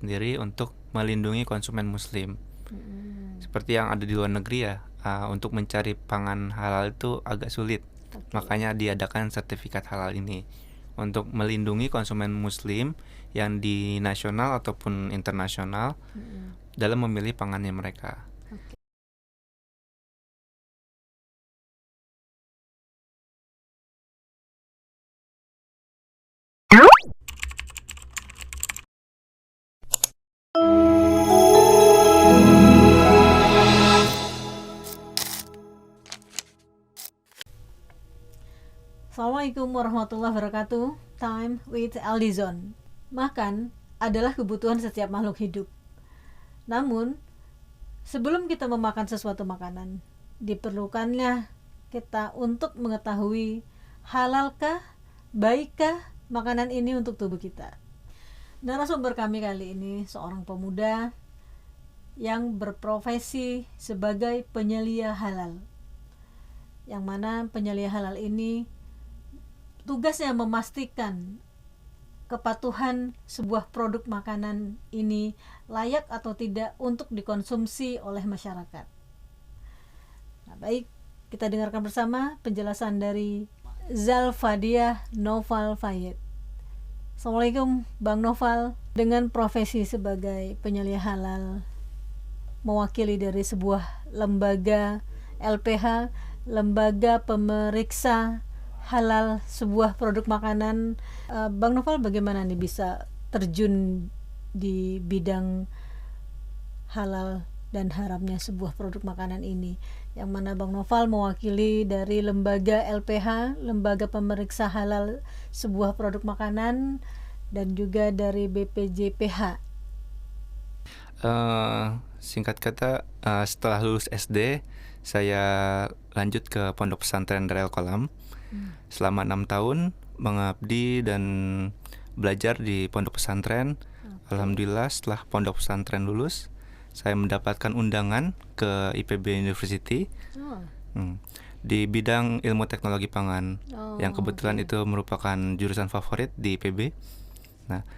sendiri untuk melindungi konsumen muslim. Mm-mm. Seperti yang ada di luar negeri ya, untuk mencari pangan halal itu agak sulit. Oke. Makanya diadakan sertifikat halal ini untuk melindungi konsumen muslim yang di nasional ataupun internasional Mm-mm. dalam memilih pangannya mereka. Oke. Assalamualaikum warahmatullahi wabarakatuh. Time with Aldizon. Makan adalah kebutuhan setiap makhluk hidup. Namun, sebelum kita memakan sesuatu makanan, diperlukannya kita untuk mengetahui halalkah, baikkah makanan ini untuk tubuh kita. Narasumber kami kali ini seorang pemuda yang berprofesi sebagai penyelia halal. Yang mana penyelia halal ini tugasnya memastikan kepatuhan sebuah produk makanan ini layak atau tidak untuk dikonsumsi oleh masyarakat. Nah, baik, kita dengarkan bersama penjelasan dari Zalfadiah Noval Fayed. Assalamualaikum Bang Noval. Dengan profesi sebagai penyelia halal, mewakili dari sebuah lembaga LPH, lembaga pemeriksa halal sebuah produk makanan, Bang Noval bagaimana nih bisa terjun di bidang halal dan haramnya sebuah produk makanan ini, yang mana Bang Noval mewakili dari lembaga LPH, lembaga pemeriksa halal sebuah produk makanan, dan juga dari BPJPH. Singkat kata, setelah lulus SD, saya lanjut ke Pondok Pesantren Darul Qalam. Selama 6 tahun mengabdi dan belajar di pondok pesantren. Alhamdulillah setelah pondok pesantren lulus, saya mendapatkan undangan ke IPB University di bidang ilmu teknologi pangan, yang kebetulan itu merupakan jurusan favorit di IPB. Nah,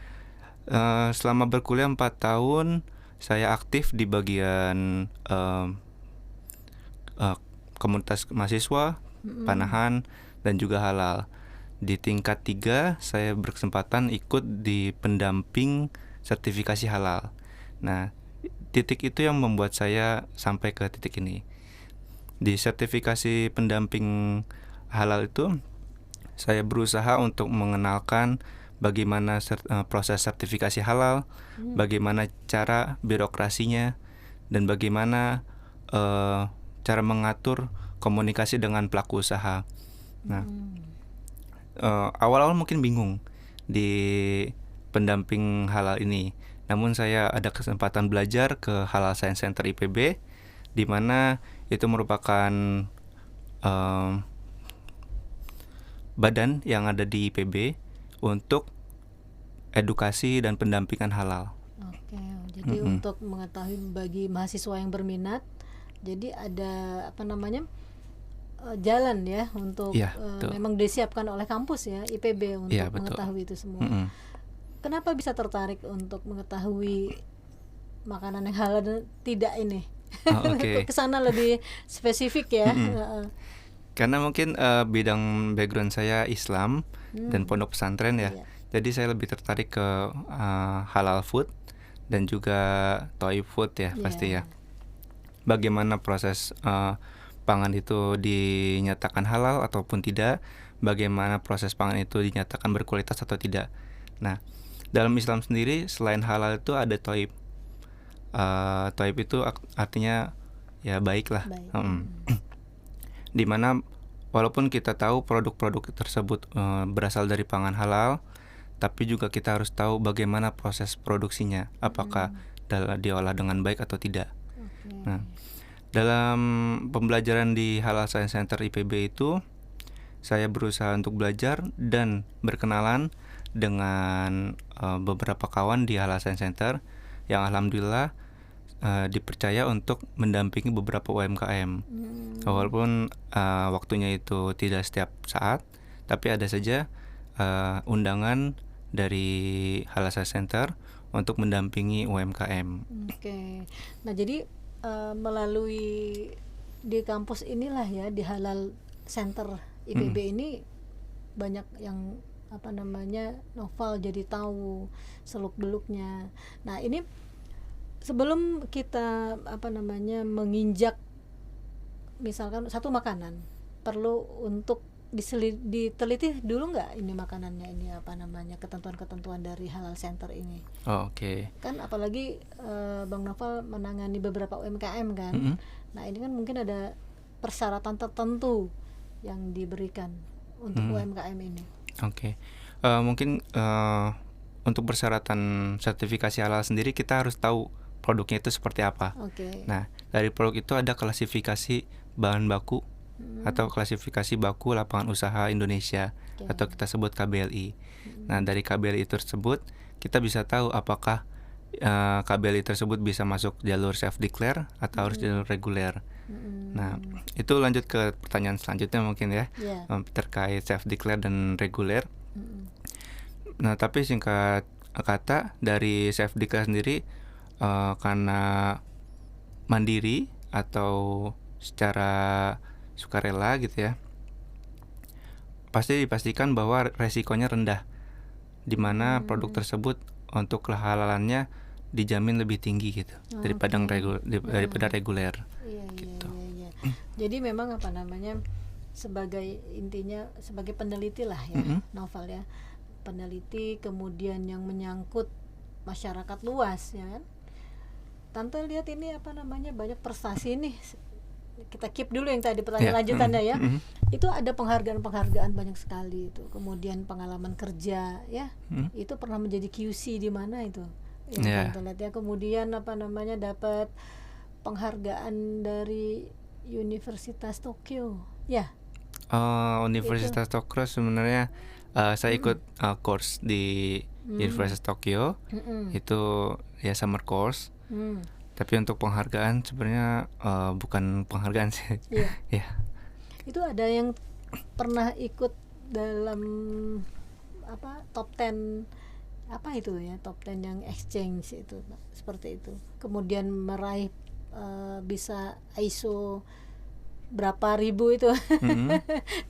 selama berkuliah 4 tahun, saya aktif di bagian komunitas mahasiswa, panahan, dan juga halal. Di tingkat 3, saya berkesempatan ikut di pendamping sertifikasi halal. Nah, titik itu yang membuat saya sampai ke titik ini. Di sertifikasi pendamping halal itu, saya berusaha untuk mengenalkan bagaimana proses sertifikasi halal, bagaimana cara birokrasinya, dan bagaimana cara mengatur komunikasi dengan pelaku usaha. Nah, awal-awal mungkin bingung di pendamping halal ini. Namun saya ada kesempatan belajar ke Halal Science Center IPB, di mana itu merupakan badan yang ada di IPB untuk edukasi dan pendampingan halal. Oke, jadi untuk mengetahui bagi mahasiswa yang berminat, jadi ada jalan ya untuk memang disiapkan oleh kampus ya IPB untuk mengetahui itu semua. Kenapa bisa tertarik untuk mengetahui makanan yang halal dan tidak ini? Kesana lebih spesifik ya. Karena mungkin bidang background saya Islam dan pondok pesantren ya. Jadi saya lebih tertarik ke halal food dan juga toy food ya pasti ya. Bagaimana proses pangan itu dinyatakan halal ataupun tidak, bagaimana proses pangan itu dinyatakan berkualitas atau tidak. Nah, dalam Islam sendiri selain halal itu ada toib. Toib itu artinya ya baik lah. Dimana walaupun kita tahu produk-produk tersebut berasal dari pangan halal, tapi juga kita harus tahu bagaimana proses produksinya, apakah diolah dengan baik atau tidak. Nah, dalam pembelajaran di Halal Science Center IPB itu, saya berusaha untuk belajar dan berkenalan dengan beberapa kawan di Halal Science Center yang alhamdulillah dipercaya untuk mendampingi beberapa UMKM. Walaupun waktunya itu tidak setiap saat, tapi ada saja undangan dari Halal Science Center untuk mendampingi UMKM. Oke. Nah, jadi melalui di kampus inilah ya, di Halal Center IPB ini banyak yang Noval jadi tahu seluk-beluknya. Nah, ini sebelum kita menginjak misalkan satu makanan, perlu untuk diteliti dulu nggak ini makanannya ini ketentuan-ketentuan dari Halal Center ini. Oke. Kan apalagi Bang Noval menangani beberapa UMKM kan. Nah, ini kan mungkin ada persyaratan tertentu yang diberikan untuk UMKM ini. Oke. Mungkin untuk persyaratan sertifikasi halal sendiri kita harus tahu produknya itu seperti apa. Nah, dari produk itu ada klasifikasi bahan baku atau klasifikasi baku lapangan usaha Indonesia atau kita sebut KBLI. Nah, dari KBLI tersebut kita bisa tahu apakah KBLI tersebut bisa masuk jalur self declare atau harus jalur reguler. Nah, itu lanjut ke pertanyaan selanjutnya mungkin ya, terkait self declare dan reguler. Nah, tapi singkat kata dari self declare sendiri karena mandiri atau secara sukarela gitu ya, pasti dipastikan bahwa resikonya rendah, di mana produk tersebut untuk kehalalannya dijamin lebih tinggi gitu daripada reguler. Gitu. Jadi memang sebagai peneliti lah ya, Noval ya, peneliti kemudian yang menyangkut masyarakat luas ya kan. Tante lihat ini banyak prestasi nih. Kita keep dulu yang tadi pertanyaan lanjutannya ya. Itu ada penghargaan banyak sekali itu. Kemudian pengalaman kerja ya. Itu pernah menjadi QC di mana itu? Tante lihat ya. Kemudian dapat penghargaan dari Universitas Tokyo. Ya. Universitas Tokyo sebenarnya saya ikut course di Universitas Tokyo. Itu ya summer course. Tapi untuk penghargaan sebenarnya bukan penghargaan sih. Ya. Itu ada yang pernah ikut dalam top 10 top 10 yang exchange itu seperti itu. Kemudian meraih bisa ISO berapa ribu itu.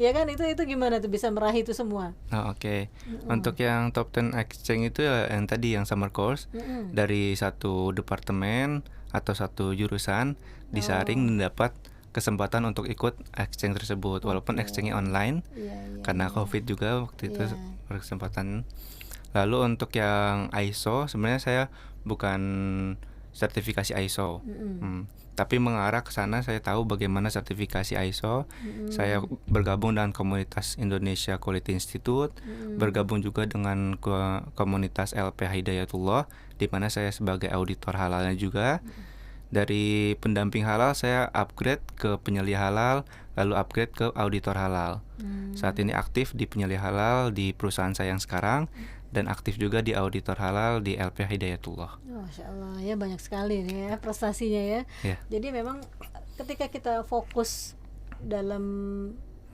Ya kan, itu gimana tuh bisa meraih itu semua? Oke. Untuk yang top 10 exchange itu ya yang tadi yang summer course dari satu departemen atau satu jurusan disaring dan dapat kesempatan untuk ikut exchange tersebut walaupun exchange-nya online karena COVID juga waktu itu berkesempatan. Lalu untuk yang ISO sebenarnya saya bukan sertifikasi ISO. Tapi mengarah ke sana, saya tahu bagaimana sertifikasi ISO. Saya bergabung dengan komunitas Indonesia Quality Institute, bergabung juga dengan komunitas LPH Hidayatullah, di mana saya sebagai auditor halalnya juga. Dari pendamping halal saya upgrade ke penyelia halal, lalu upgrade ke auditor halal. Saat ini aktif di penyelia halal di perusahaan saya yang sekarang, dan aktif juga di auditor halal di LPH Hidayatullah. Masya Allah ya, banyak sekali nih ya prestasinya ya. Jadi memang ketika kita fokus dalam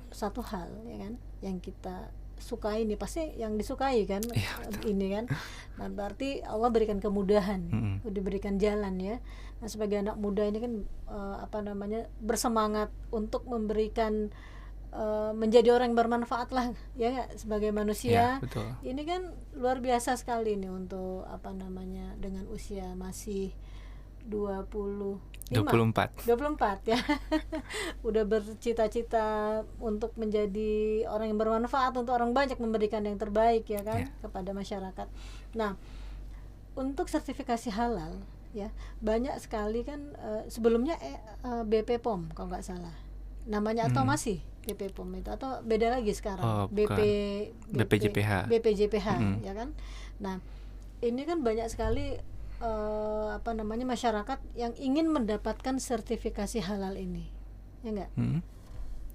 satu hal ya kan, yang kita sukai nih pasti yang disukai kan, ini kan. Nah, berarti Allah berikan kemudahan, diberikan jalan ya. Nah, sebagai anak muda ini kan bersemangat untuk memberikan menjadi orang yang bermanfaat lah ya sebagai manusia. Ini kan luar biasa sekali nih untuk dengan usia masih 24 ya. Udah bercita-cita untuk menjadi orang yang bermanfaat untuk orang banyak, memberikan yang terbaik ya kan kepada masyarakat. Nah, untuk sertifikasi halal ya banyak sekali kan sebelumnya BP POM kalau nggak salah namanya, atau masih BP POM itu atau beda lagi sekarang? BPJPH ya kan. Nah, ini kan banyak sekali masyarakat yang ingin mendapatkan sertifikasi halal ini, ya enggak?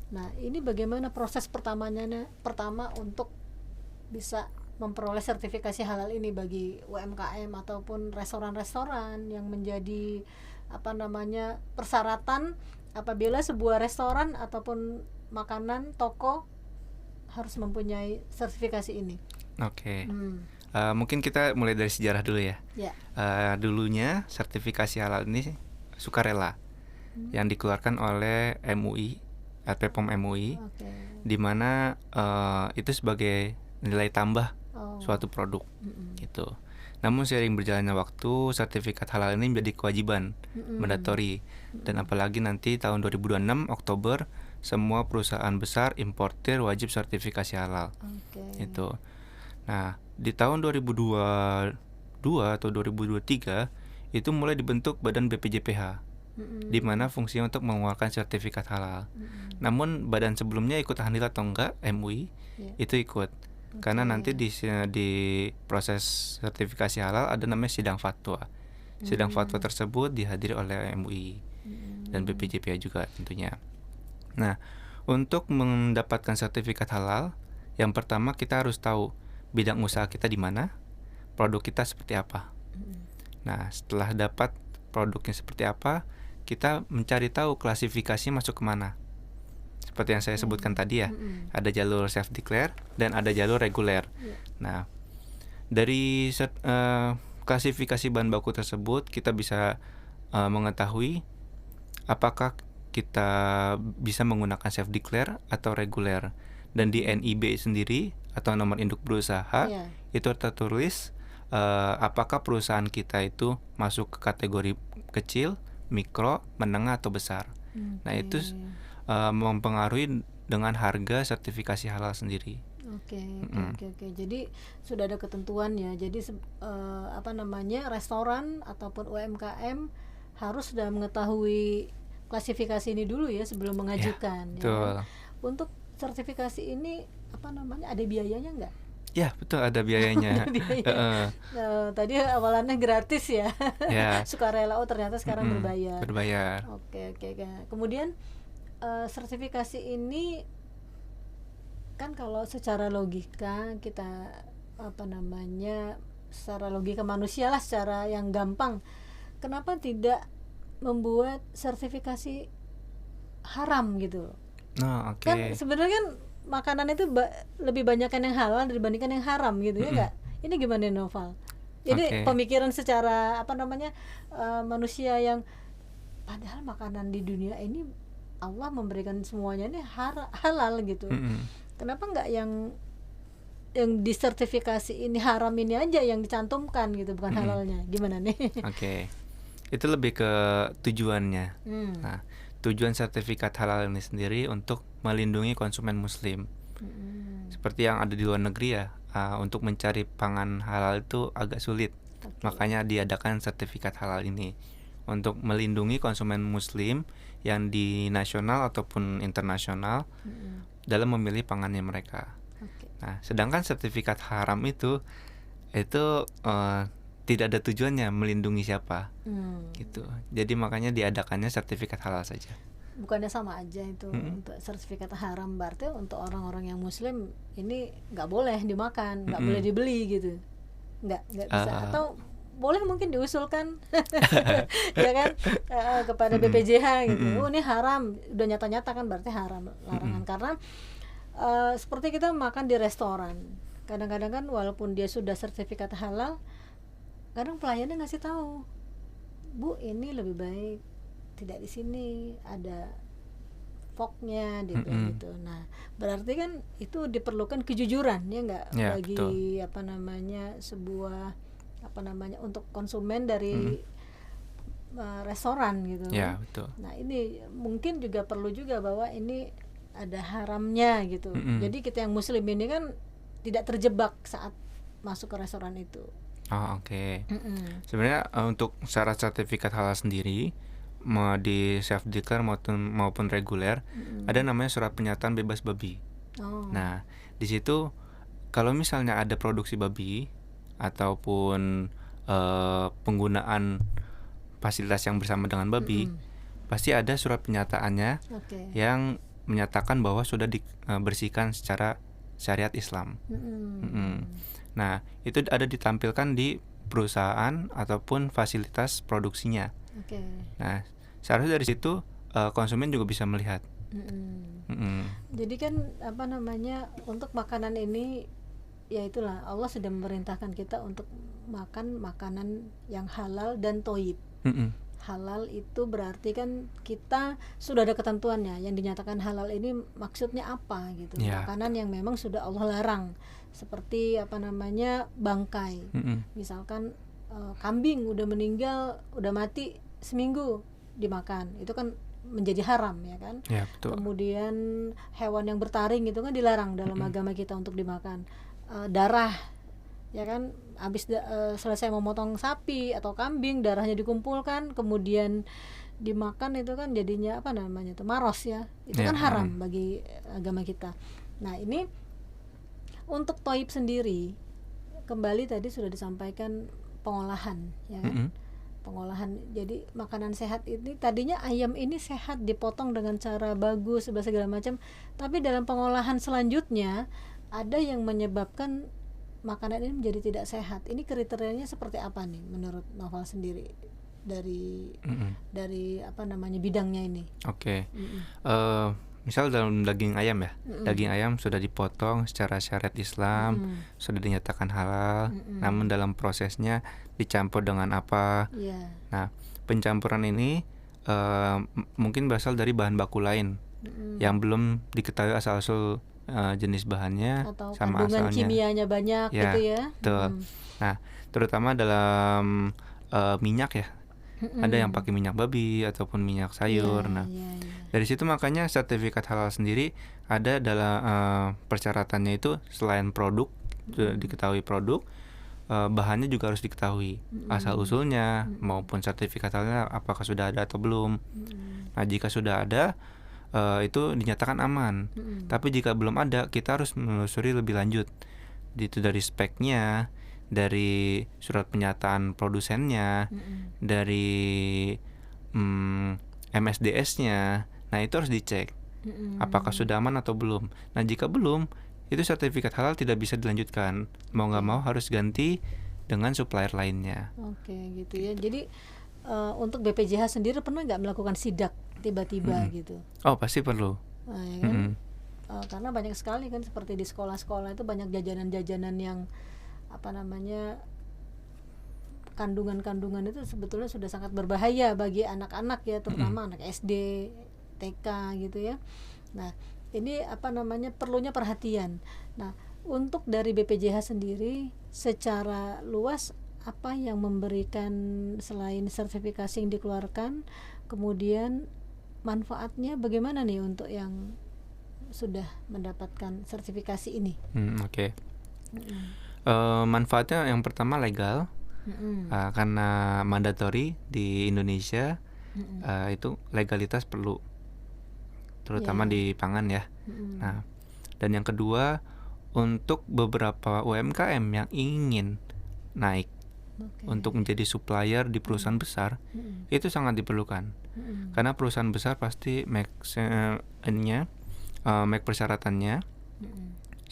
Nah, ini bagaimana proses pertama untuk bisa memperoleh sertifikasi halal ini bagi UMKM ataupun restoran-restoran yang menjadi persyaratan apabila sebuah restoran ataupun makanan toko harus mempunyai sertifikasi ini. Mungkin kita mulai dari sejarah dulu ya. Dulunya sertifikasi halal ini sukarela yang dikeluarkan oleh MUI, POM MUI, di mana itu sebagai nilai tambah suatu produk gitu. Namun seiring berjalannya waktu, sertifikat halal ini menjadi kewajiban mandatory, dan apalagi nanti tahun 2026 Oktober semua perusahaan besar importir wajib sertifikasi halal. Itu. Nah, di tahun 2022 atau 2023 itu mulai dibentuk Badan BPJPH, di mana fungsinya untuk mengeluarkan sertifikat halal. Namun badan sebelumnya ikut andil atau enggak, MUI itu ikut. Karena nanti di proses sertifikasi halal ada namanya sidang fatwa. Sidang fatwa tersebut dihadiri oleh MUI dan BPJPH juga tentunya. Nah, untuk mendapatkan sertifikat halal, yang pertama kita harus tahu bidang usaha kita di mana, produk kita seperti apa. Nah, setelah dapat produknya seperti apa, kita mencari tahu klasifikasi masuk kemana. Seperti yang saya sebutkan tadi ya, ada jalur self declare dan ada jalur reguler. Nah, dari klasifikasi bahan baku tersebut kita bisa mengetahui apakah kita bisa menggunakan self declare atau reguler. Dan di NIB sendiri atau nomor induk berusaha itu tertulis apakah perusahaan kita itu masuk ke kategori kecil, mikro, menengah atau besar. Nah, itu mempengaruhi dengan harga sertifikasi halal sendiri. Oke. Jadi sudah ada ketentuan ya. Jadi restoran ataupun UMKM harus sudah mengetahui klasifikasi ini dulu ya sebelum mengajukan. Betul. Untuk sertifikasi ini ada biayanya nggak? Ya, betul, ada biayanya. Tadi awalannya gratis ya. Sukarela, ternyata sekarang berbayar. Oke. Kemudian sertifikasi ini kan kalau secara logika kita secara logika manusia lah, secara yang gampang, kenapa tidak membuat sertifikasi haram gitu? Kan sebenarnya kan makanan itu lebih banyak yang halal dibandingkan yang haram gitu ya nggak? Ini gimana Noval? Ini pemikiran secara manusia yang padahal makanan di dunia ini Allah memberikan semuanya ini halal gitu. Kenapa nggak yang disertifikasi ini haram ini aja yang dicantumkan gitu, bukan halalnya? Gimana nih? Itu lebih ke tujuannya. Nah, tujuan sertifikat halal ini sendiri untuk melindungi konsumen muslim. Seperti yang ada di luar negeri ya, untuk mencari pangan halal itu agak sulit. Makanya diadakan sertifikat halal ini untuk melindungi konsumen muslim yang di nasional ataupun internasional dalam memilih pangannya mereka. Nah, sedangkan sertifikat haram itu tidak ada tujuannya melindungi siapa, gitu. Jadi makanya diadakannya sertifikat halal saja. Bukannya sama aja itu untuk sertifikat haram, berarti untuk orang-orang yang muslim ini nggak boleh dimakan, nggak boleh dibeli gitu, nggak bisa, atau boleh mungkin diusulkan ya kan kepada BPJH gitu. Ini haram, udah nyata-nyata kan berarti haram, larangan. Karena seperti kita makan di restoran, kadang-kadang kan walaupun dia sudah sertifikat halal, kadang pelayannya ngasih tahu, Bu, ini lebih baik tidak di sini, ada forknya gitu. Nah, berarti kan itu diperlukan kejujuran ya nggak, bagi betul. Sebuah untuk konsumen dari restoran gitu. Ya, betul. Nah, ini mungkin juga perlu juga bahwa ini ada haramnya gitu. Jadi kita yang muslim ini kan tidak terjebak saat masuk ke restoran itu. Sebenarnya untuk syarat sertifikat halal sendiri, mau di self declare maupun reguler, ada namanya surat pernyataan bebas babi. Nah, di situ kalau misalnya ada produksi babi ataupun penggunaan fasilitas yang bersama dengan babi, pasti ada surat pernyataannya yang menyatakan bahwa sudah dibersihkan secara syariat Islam. Nah, itu ada ditampilkan di perusahaan ataupun fasilitas produksinya. Nah, seharusnya dari situ konsumen juga bisa melihat. Jadi kan untuk makanan ini ya itulah, Allah sudah memerintahkan kita untuk makan makanan yang halal dan thayyib. Halal itu berarti kan kita sudah ada ketentuannya, yang dinyatakan halal ini maksudnya apa gitu. Makanan yang memang sudah Allah larang, seperti bangkai. Misalkan kambing udah meninggal, udah mati seminggu dimakan, itu kan menjadi haram, ya kan. Betul. Kemudian hewan yang bertaring itu kan dilarang dalam agama kita untuk dimakan. Darah, ya kan, habis selesai memotong sapi atau kambing, darahnya dikumpulkan kemudian dimakan, itu kan jadinya maros ya, itu kan haram bagi agama kita. Nah, ini untuk thayyib sendiri, kembali tadi sudah disampaikan pengolahan, ya kan. Pengolahan, jadi makanan sehat ini tadinya ayam ini sehat, dipotong dengan cara bagus segala macam, tapi dalam pengolahan selanjutnya ada yang menyebabkan makanan ini menjadi tidak sehat. Ini kriterianya seperti apa nih menurut Noval sendiri dari bidangnya ini? Oke. Misal dalam daging ayam ya, daging ayam sudah dipotong secara syariat Islam, sudah dinyatakan halal, namun dalam prosesnya dicampur dengan apa? Nah, pencampuran ini mungkin berasal dari bahan baku lain yang belum diketahui asal-usul jenis bahannya atau sama kandungan asalnya. Kimianya banyak gitu ya. Betul. Nah, terutama dalam minyak ya. Ada yang pakai minyak babi ataupun minyak sayur. Dari situ makanya sertifikat halal sendiri ada dalam persyaratannya itu, selain produk sudah diketahui produk, bahannya juga harus diketahui asal usulnya maupun sertifikat halalnya apakah sudah ada atau belum. Nah, jika sudah ada, itu dinyatakan aman. Tapi jika belum ada, kita harus menelusuri lebih lanjut. Itu dari speknya, dari surat pernyataan produsennya, dari MSDS-nya. Nah, itu harus dicek apakah sudah aman atau belum. Nah, jika belum, itu sertifikat halal tidak bisa dilanjutkan. Mau nggak mau harus ganti dengan supplier lainnya. Oke, gitu ya. Jadi untuk BPJH sendiri pernah nggak melakukan sidak tiba-tiba gitu? Oh, pasti perlu. Nah, ya kan? Karena banyak sekali kan, seperti di sekolah-sekolah itu banyak jajanan-jajanan yang kandungan-kandungan itu sebetulnya sudah sangat berbahaya bagi anak-anak ya, terutama anak SD, TK gitu ya. Nah, ini perlunya perhatian. Nah, untuk dari BPJH sendiri secara luas, apa yang memberikan selain sertifikasi yang dikeluarkan, kemudian manfaatnya bagaimana nih untuk yang sudah mendapatkan sertifikasi ini? Oke. Manfaatnya yang pertama legal, karena mandatory di Indonesia. Itu legalitas perlu, terutama di pangan ya. Nah, dan yang kedua, untuk beberapa UMKM yang ingin naik untuk menjadi supplier di perusahaan besar, itu sangat diperlukan. Karena perusahaan besar pasti make persyaratannya,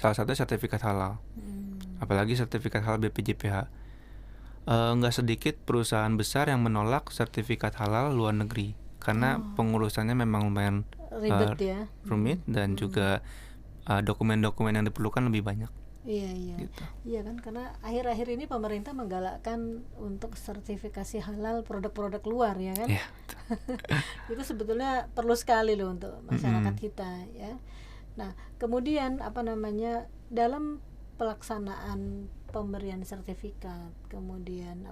salah satu sertifikat halal. Apalagi sertifikat halal BPJPH. Nggak sedikit perusahaan besar yang menolak sertifikat halal luar negeri karena pengurusannya memang lumayan rumit dan juga dokumen-dokumen yang diperlukan lebih banyak. Iya. Gitu. Iya kan, karena akhir-akhir ini pemerintah menggalakkan untuk sertifikasi halal produk-produk luar, ya kan? Iya. Itu sebetulnya perlu sekali loh untuk masyarakat kita ya. Nah, kemudian dalam pelaksanaan pemberian sertifikat, kemudian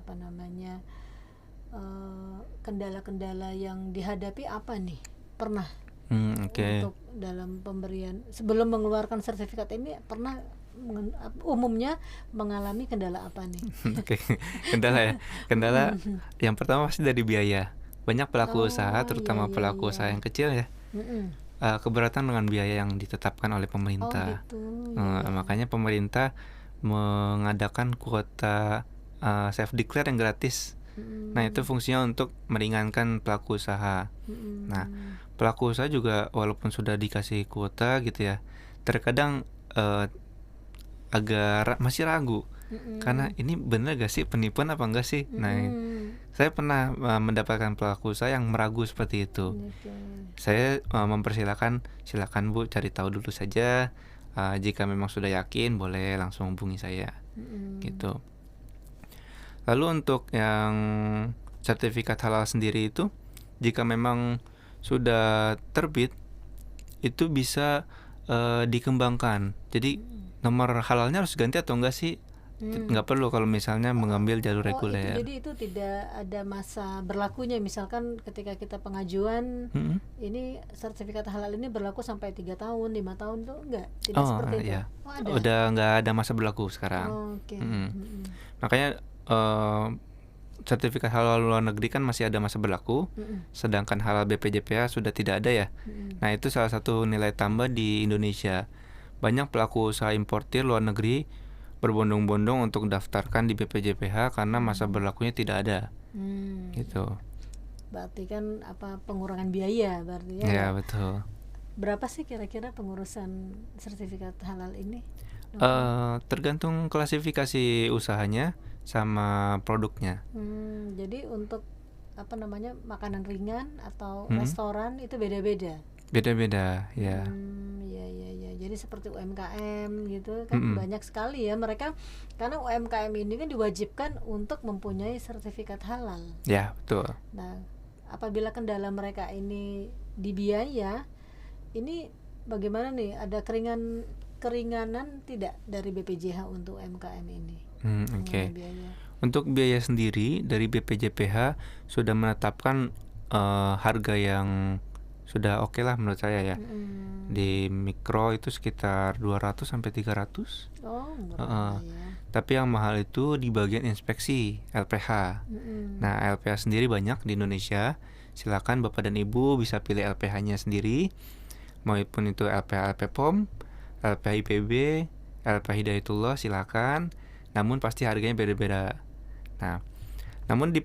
kendala-kendala yang dihadapi apa nih? Pernah untuk dalam pemberian, sebelum mengeluarkan sertifikat ini, pernah umumnya mengalami kendala apa nih? Kendala ya. Kendala yang pertama pasti dari biaya. Banyak pelaku usaha, terutama pelaku usaha yang kecil ya, keberatan dengan biaya yang ditetapkan oleh pemerintah. Makanya pemerintah mengadakan kuota self declare yang gratis. Nah, itu fungsinya untuk meringankan pelaku usaha. Nah, pelaku usaha juga walaupun sudah dikasih kuota gitu ya, terkadang agak masih ragu. Karena ini benar gak sih, penipuan apa enggak sih? Nah, saya pernah mendapatkan pelaku usaha yang meragu seperti itu. Saya mempersilahkan, silakan Bu, cari tahu dulu saja Jika memang sudah yakin, boleh langsung hubungi saya. Gitu. Lalu untuk yang sertifikat halal sendiri itu, jika memang sudah terbit, itu bisa dikembangkan. Jadi nomor halalnya harus ganti atau enggak sih? Nggak perlu kalau misalnya mengambil jalur reguler. Jadi itu tidak ada masa berlakunya. Misalkan ketika kita pengajuan, ini sertifikat halal ini berlaku sampai 3 tahun, 5 tahun tuh enggak? Tidak seperti itu? Iya. Udah nggak ada masa berlaku sekarang. Makanya sertifikat halal luar negeri kan masih ada masa berlaku, sedangkan halal BPJPH sudah tidak ada ya. Nah, itu salah satu nilai tambah di Indonesia. Banyak pelaku usaha importir luar negeri berbondong-bondong untuk daftarkan di BPJPH karena masa berlakunya tidak ada. Gitu. Berarti kan pengurangan biaya berarti ya. Ya, betul. Berapa sih kira-kira pengurusan sertifikat halal ini? Tergantung klasifikasi usahanya sama produknya. Jadi untuk makanan ringan atau restoran itu beda-beda. Beda-beda, ya. Ya. Jadi seperti UMKM gitu kan banyak sekali ya mereka, karena UMKM ini kan diwajibkan untuk mempunyai sertifikat halal. Ya, betul. Nah, apabila kendala mereka ini di biaya, ini bagaimana nih? Ada keringanan tidak dari BPJH untuk UMKM ini? Oke. Untuk biaya sendiri dari BPJPH sudah menetapkan harga yang sudah oke lah menurut saya ya. Di mikro itu sekitar 200 sampai 300. Ya. Tapi yang mahal itu di bagian inspeksi LPH. Nah, LPH sendiri banyak di Indonesia. Silakan Bapak dan Ibu bisa pilih LPH-nya sendiri. Maupun itu LPH LPPOM, LPH IPB, LPH Hidayatullah, silakan. Namun pasti harganya beda-beda. Nah, namun di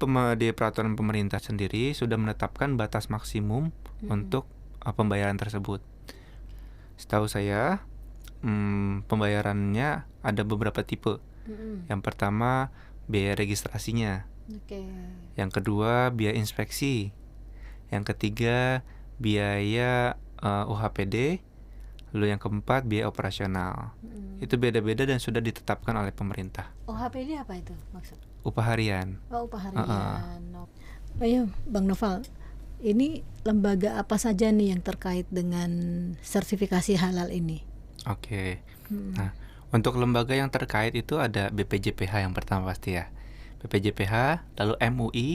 peraturan pemerintah sendiri sudah menetapkan batas maksimum untuk pembayaran tersebut. Setahu saya pembayarannya ada beberapa tipe. Yang pertama biaya registrasinya. Yang kedua biaya inspeksi. Yang ketiga biaya UHPD. Lalu yang keempat biaya operasional. Itu beda-beda dan sudah ditetapkan oleh pemerintah. UHPD apa itu maksud? Upah harian. Upah harian. Ayo Bang Noval, ini lembaga apa saja nih yang terkait dengan sertifikasi halal ini? Oke. Nah, untuk lembaga yang terkait itu ada BPJPH yang pertama pasti ya. BPJPH, lalu MUI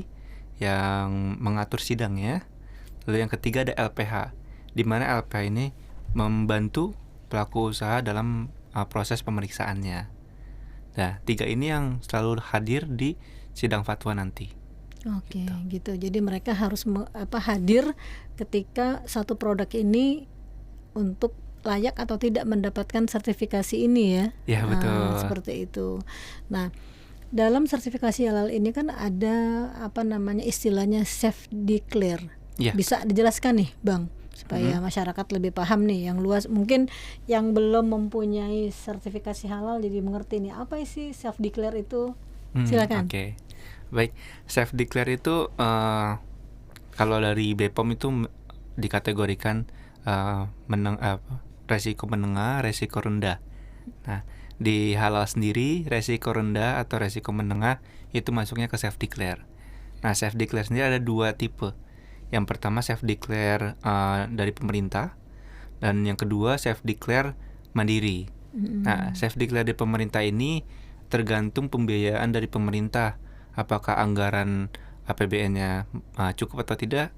yang mengatur sidangnya. Lalu yang ketiga ada LPH, di mana LPH ini membantu pelaku usaha dalam proses pemeriksaannya. Nah, 3 ini yang selalu hadir di sidang fatwa nanti. Oke, gitu. Jadi mereka harus hadir ketika satu produk ini untuk layak atau tidak mendapatkan sertifikasi ini ya. Ya, betul. Seperti itu. Nah, dalam sertifikasi halal ini kan ada istilahnya self declare. Ya. Bisa dijelaskan nih, Bang, supaya masyarakat lebih paham nih, yang luas mungkin yang belum mempunyai sertifikasi halal jadi mengerti nih apa sih self declare itu. Silakan. Oke. Baik, self declare itu kalau dari BPOM itu dikategorikan resiko menengah, resiko rendah. Nah, di halal sendiri resiko rendah atau resiko menengah itu masuknya ke self declare. Nah, self declare sendiri ada 2 tipe. Yang pertama self declare dari pemerintah, dan yang kedua self declare mandiri. Nah, self declare dari pemerintah ini tergantung pembiayaan dari pemerintah, apakah anggaran APBN-nya cukup atau tidak,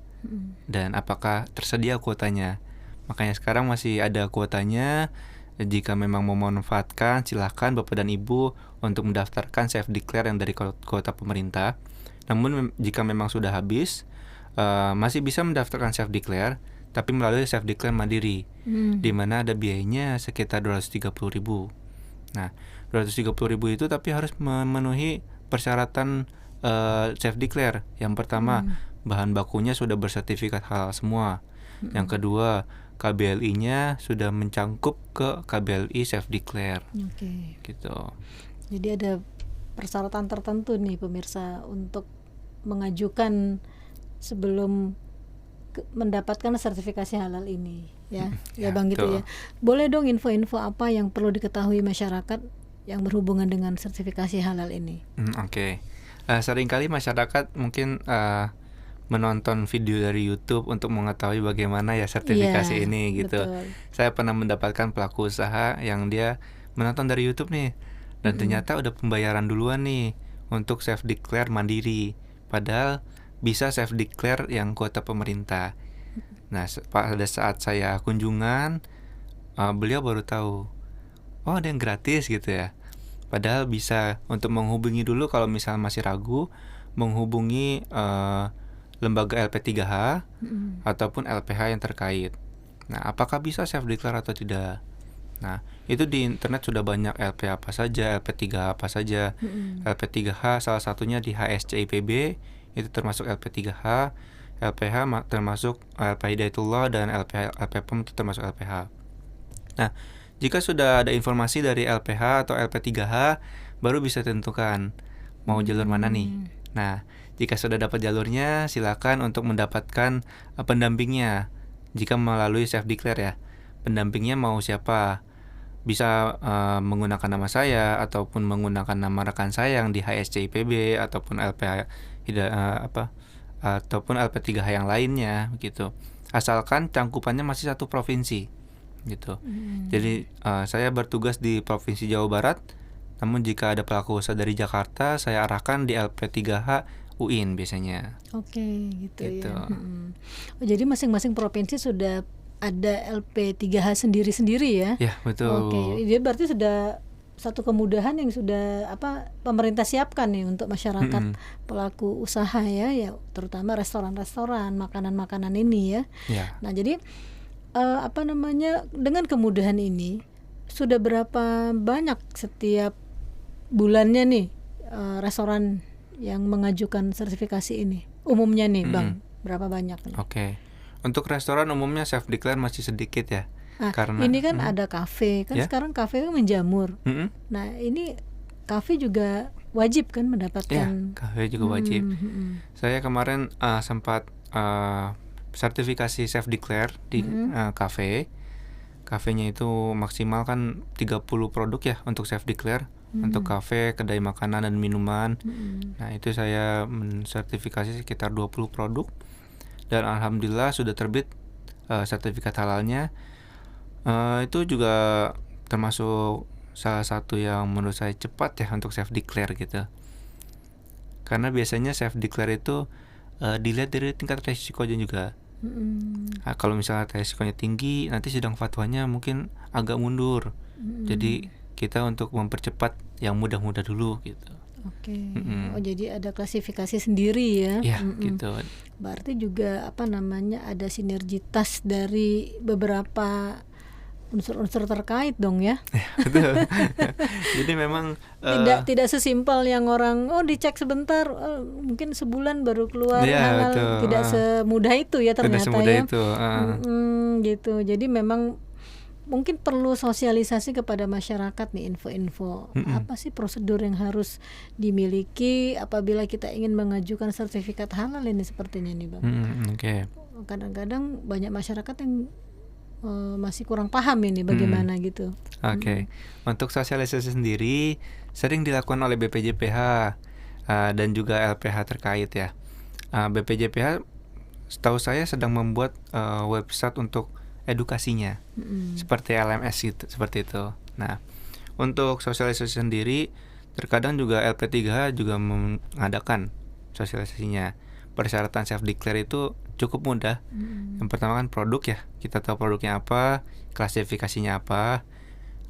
dan apakah tersedia kuotanya. Makanya sekarang masih ada kuotanya. Jika memang mau memanfaatkan, silahkan Bapak dan Ibu untuk mendaftarkan self declare yang dari kuota pemerintah. Namun jika memang sudah habis, masih bisa mendaftarkan self declare, tapi melalui self declare mandiri, di mana ada biayanya sekitar 230.000. Nah, 230.000 itu tapi harus memenuhi persyaratan self declare. Yang pertama, bahan bakunya sudah bersertifikat halal semua. Yang kedua, KBLI-nya sudah mencangkup ke KBLI self declare. Gitu. Jadi ada persyaratan tertentu nih pemirsa untuk mengajukan sebelum mendapatkan sertifikasi halal ini, ya, ya Bang gitu ya. Boleh dong info-info apa yang perlu diketahui masyarakat yang berhubungan dengan sertifikasi halal ini? Oke. Seringkali masyarakat mungkin menonton video dari YouTube untuk mengetahui bagaimana ya sertifikasi ini gitu. Betul. Saya pernah mendapatkan pelaku usaha yang dia menonton dari YouTube nih, dan ternyata udah pembayaran duluan nih untuk self declare mandiri, padahal bisa self declare yang kuota pemerintah. Nah, pada saat saya kunjungan, beliau baru tahu, oh ada yang gratis gitu ya. Padahal bisa untuk menghubungi dulu kalau misalnya masih ragu, menghubungi lembaga LP3H ataupun LPH yang terkait. Nah, apakah bisa self declare atau tidak? Nah, itu di internet sudah banyak LP apa saja, LP3H apa saja. LP3H salah satunya di HSC IPB, itu termasuk LP3H. LPH termasuk LP Hidayatullah, dan LPPOM itu termasuk LPH. Nah, jika sudah ada informasi dari LPH atau LP3H, baru bisa tentukan mau jalur mana nih. Nah, jika sudah dapat jalurnya, silakan untuk mendapatkan pendampingnya. Jika melalui self declare ya, pendampingnya mau siapa? Bisa menggunakan nama saya ataupun menggunakan nama rekan saya yang di HSC IPB ataupun LPH ataupun LP3H yang lainnya gitu. Asalkan cangkupannya masih satu provinsi gitu. Jadi saya bertugas di Provinsi Jawa Barat. Namun jika ada pelaku usaha dari Jakarta, saya arahkan di LP3H UIN biasanya. Oke, gitu ya. Jadi masing-masing provinsi sudah ada LP3H sendiri-sendiri ya? Ya, betul. Oke, jadi berarti sudah satu kemudahan yang sudah pemerintah siapkan nih untuk masyarakat pelaku usaha ya, terutama restoran-restoran, makanan-makanan ini ya. Nah, jadi dengan kemudahan ini sudah berapa banyak setiap bulannya nih restoran yang mengajukan sertifikasi ini? Umumnya nih Bang, berapa banyak nih? Oke. Untuk restoran umumnya self declare masih sedikit ya. Karena ini kan ada kafe, kan sekarang kafe kan menjamur. Nah, ini kafe juga wajib kan mendapatkan? Kafe juga wajib. Saya kemarin sempat sertifikasi self declare di kafe. Kafenya itu maksimal kan 30 produk ya untuk self declare. Untuk kafe, kedai makanan dan minuman. Nah, itu saya mensertifikasi sekitar 20 produk. Dan alhamdulillah sudah terbit sertifikat halalnya. Itu juga termasuk salah satu yang menurut saya cepat ya untuk self declare gitu. Karena biasanya self declare itu dilihat dari tingkat resikonya juga. Nah, kalau misalnya resikonya tinggi, nanti sidang fatwanya mungkin agak mundur. Jadi kita untuk mempercepat yang mudah-mudah dulu gitu. Oke. Oh, jadi ada klasifikasi sendiri ya? Ya, gitu. Berarti juga ada sinergitas dari beberapa unsur-unsur terkait dong ya? Betul. Jadi memang tidak sesimpel yang orang dicek sebentar, mungkin sebulan baru keluar halal. Betul. Tidak semudah itu ya ternyata. Tidak semudah ya. Itu. Gitu. Jadi memang mungkin perlu sosialisasi kepada masyarakat nih, info-info apa sih prosedur yang harus dimiliki apabila kita ingin mengajukan sertifikat halal ini sepertinya nih Bang. Kadang-kadang banyak masyarakat yang masih kurang paham ini bagaimana gitu. Untuk sosialisasi sendiri sering dilakukan oleh BPJPH dan juga LPH terkait ya. BPJPH setahu saya sedang membuat website untuk edukasinya, seperti LMS gitu, seperti itu. Nah, untuk sosialisasi sendiri, terkadang juga LP3H juga mengadakan sosialisasinya. Persyaratan self declare itu cukup mudah. Yang pertama kan produk ya, kita tahu produknya apa, klasifikasinya apa,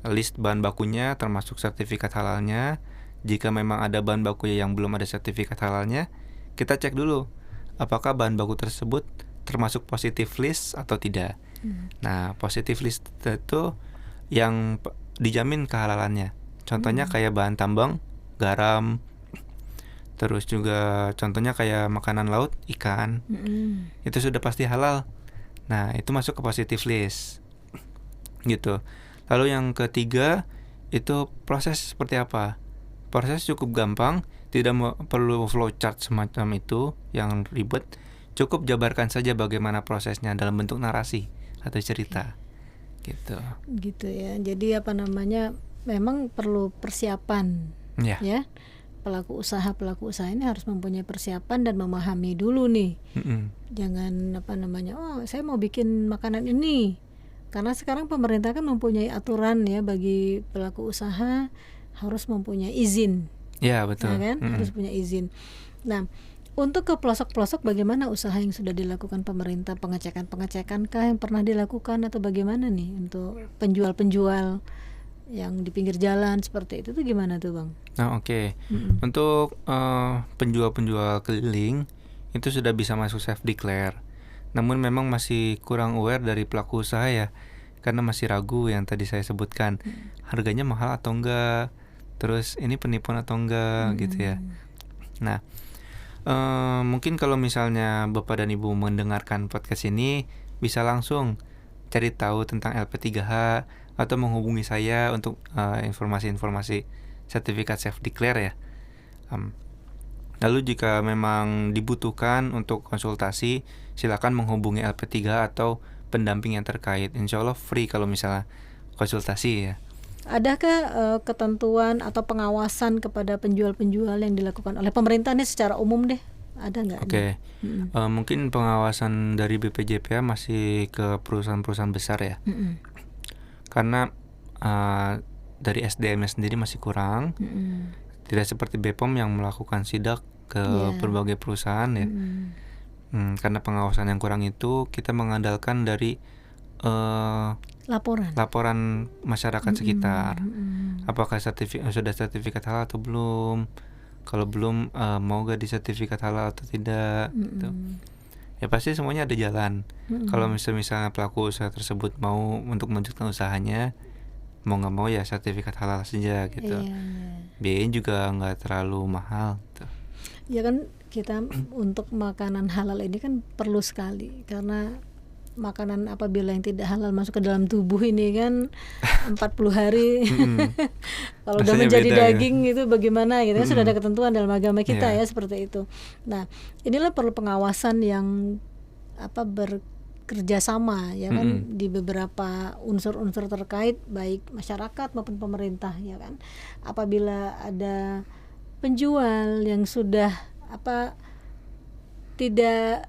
list bahan bakunya termasuk sertifikat halalnya. Jika memang ada bahan baku yang belum ada sertifikat halalnya, kita cek dulu apakah bahan baku tersebut termasuk positive list atau tidak. Nah, positive list itu yang dijamin kehalalannya. Contohnya kayak bahan tambang, garam, terus juga contohnya kayak makanan laut, ikan. Itu sudah pasti halal. Nah, itu masuk ke positive list. Gitu. Lalu yang ketiga, itu proses seperti apa? Proses cukup gampang, tidak perlu flowchart semacam itu yang ribet. cukup jabarkan saja bagaimana prosesnya dalam bentuk narasi atau cerita. Gitu ya. Jadi memang perlu persiapan ya. Pelaku usaha ini harus mempunyai persiapan dan memahami dulu nih. Jangan saya mau bikin makanan ini, karena sekarang pemerintah kan mempunyai aturan ya, bagi pelaku usaha harus mempunyai izin. Ya, betul. Kan? Harus punya izin. Nah, untuk ke pelosok-pelosok, bagaimana usaha yang sudah dilakukan pemerintah? Pengecekan kah yang pernah dilakukan, atau bagaimana nih untuk penjual-penjual yang di pinggir jalan seperti itu tuh gimana tuh, Bang? Oke. Untuk penjual-penjual keliling itu sudah bisa masuk self declare. Namun memang masih kurang aware dari pelaku usaha ya, karena masih ragu yang tadi saya sebutkan. Harganya mahal atau enggak? Terus ini penipuan atau enggak gitu ya. Nah, mungkin kalau misalnya Bapak dan Ibu mendengarkan podcast ini, bisa langsung cari tahu tentang LP3H atau menghubungi saya untuk informasi-informasi sertifikat self declare ya. Lalu jika memang dibutuhkan untuk konsultasi, silakan menghubungi LP3H atau pendamping yang terkait. Insya Allah free kalau misalnya konsultasi ya. Adakah ketentuan atau pengawasan kepada penjual-penjual yang dilakukan oleh pemerintah nih secara umum deh? Ada nggak? Oke. Mungkin pengawasan dari BPJPA masih ke perusahaan-perusahaan besar ya. Karena dari SDM-nya sendiri masih kurang. Tidak seperti BPOM yang melakukan sidak ke berbagai perusahaan ya. Karena pengawasan yang kurang itu, kita mengandalkan dari laporan masyarakat sekitar. Apakah sudah sertifikat halal atau belum? Kalau belum, mau gak disertifikat halal atau tidak gitu. Ya pasti semuanya ada jalan. Kalau misalnya pelaku usaha tersebut mau untuk melanjutkan usahanya, mau gak mau ya sertifikat halal saja gitu. Biayanya juga gak terlalu mahal gitu. Ya kan, kita untuk makanan halal ini kan perlu sekali, karena makanan apabila yang tidak halal masuk ke dalam tubuh ini kan 40 hari kalau udah menjadi daging ya. Itu bagaimana gitu kan, sudah ada ketentuan dalam agama kita ya seperti itu. Nah, inilah perlu pengawasan yang bekerja sama ya kan, di beberapa unsur-unsur terkait, baik masyarakat maupun pemerintah ya kan. Apabila ada penjual yang sudah tidak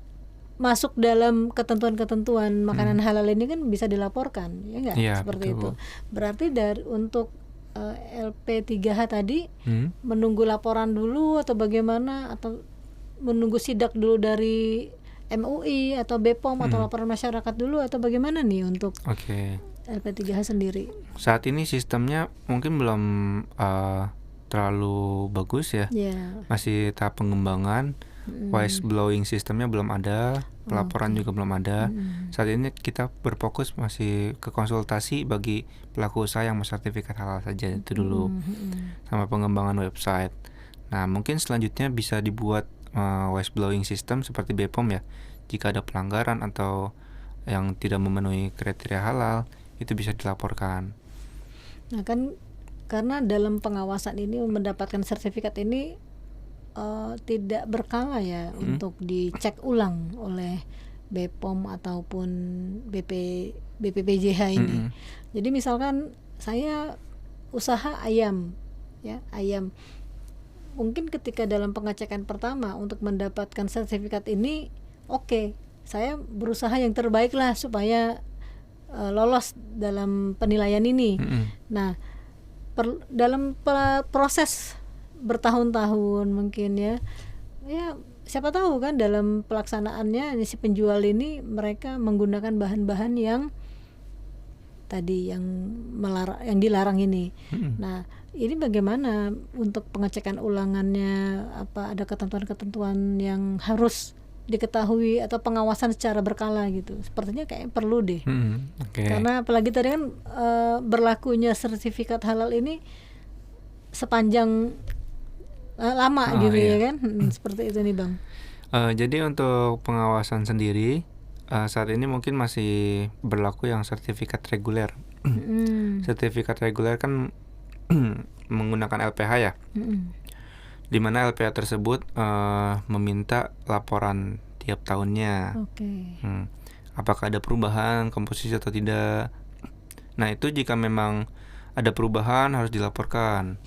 masuk dalam ketentuan-ketentuan makanan halal ini kan bisa dilaporkan ya enggak, seperti betul. Itu berarti untuk LP3H tadi menunggu laporan dulu atau bagaimana, atau menunggu sidak dulu dari MUI atau BPOM atau laporan masyarakat dulu, atau bagaimana nih untuk LP3H sendiri? Saat ini sistemnya mungkin belum terlalu bagus ya, masih tahap pengembangan. Whistleblowing sistemnya belum ada, pelaporan juga belum ada. Saat ini kita berfokus masih ke konsultasi bagi pelaku usaha yang mau sertifikat halal saja itu dulu, sama pengembangan website. Nah, mungkin selanjutnya bisa dibuat whistleblowing system seperti BPOM ya. Jika ada pelanggaran atau yang tidak memenuhi kriteria halal, itu bisa dilaporkan. Nah kan, karena dalam pengawasan ini mendapatkan sertifikat ini tidak berkala ya, untuk dicek ulang oleh BPOM ataupun BPPJH ini. Jadi misalkan saya usaha ayam ya, mungkin ketika dalam pengecekan pertama untuk mendapatkan sertifikat ini, saya berusaha yang terbaik lah supaya lolos dalam penilaian ini. Nah, dalam proses bertahun-tahun mungkin ya siapa tahu kan dalam pelaksanaannya si penjual ini mereka menggunakan bahan-bahan yang tadi yang dilarang ini. Nah, ini bagaimana untuk pengecekan ulangannya? Apa ada ketentuan-ketentuan yang harus diketahui atau pengawasan secara berkala gitu? Sepertinya kayak perlu deh. Karena apalagi tadi kan berlakunya sertifikat halal ini sepanjang lama gitu ya kan, seperti itu nih Bang. Jadi untuk pengawasan sendiri saat ini mungkin masih berlaku yang sertifikat reguler. Sertifikat reguler kan menggunakan LPH ya, di mana LPH tersebut meminta laporan tiap tahunnya. Apakah ada perubahan komposisi atau tidak. Nah itu jika memang ada perubahan harus dilaporkan.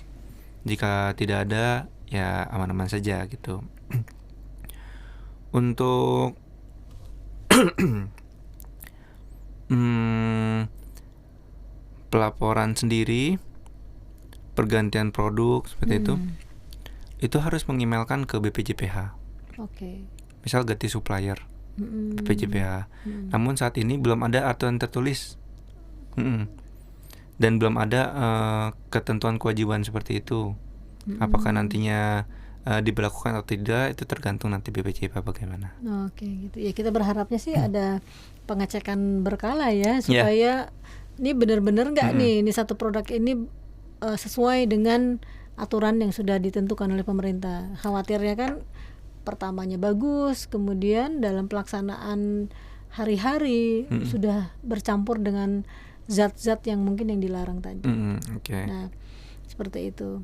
Jika tidak ada ya aman-aman saja gitu. Untuk pelaporan sendiri, pergantian produk seperti itu harus mengemailkan ke BPJPH. Misal ganti supplier, BPJPH. Namun saat ini belum ada aturan tertulis dan belum ada ketentuan kewajiban seperti itu. Apakah nantinya diberlakukan atau tidak itu tergantung nanti BPJPH bagaimana. Gitu ya, kita berharapnya sih ada pengecekan berkala ya supaya ini benar-benar nggak nih ini satu produk ini sesuai dengan aturan yang sudah ditentukan oleh pemerintah. Khawatirnya kan pertamanya bagus, kemudian dalam pelaksanaan hari-hari sudah bercampur dengan zat-zat yang mungkin yang dilarang tadi. Nah seperti itu.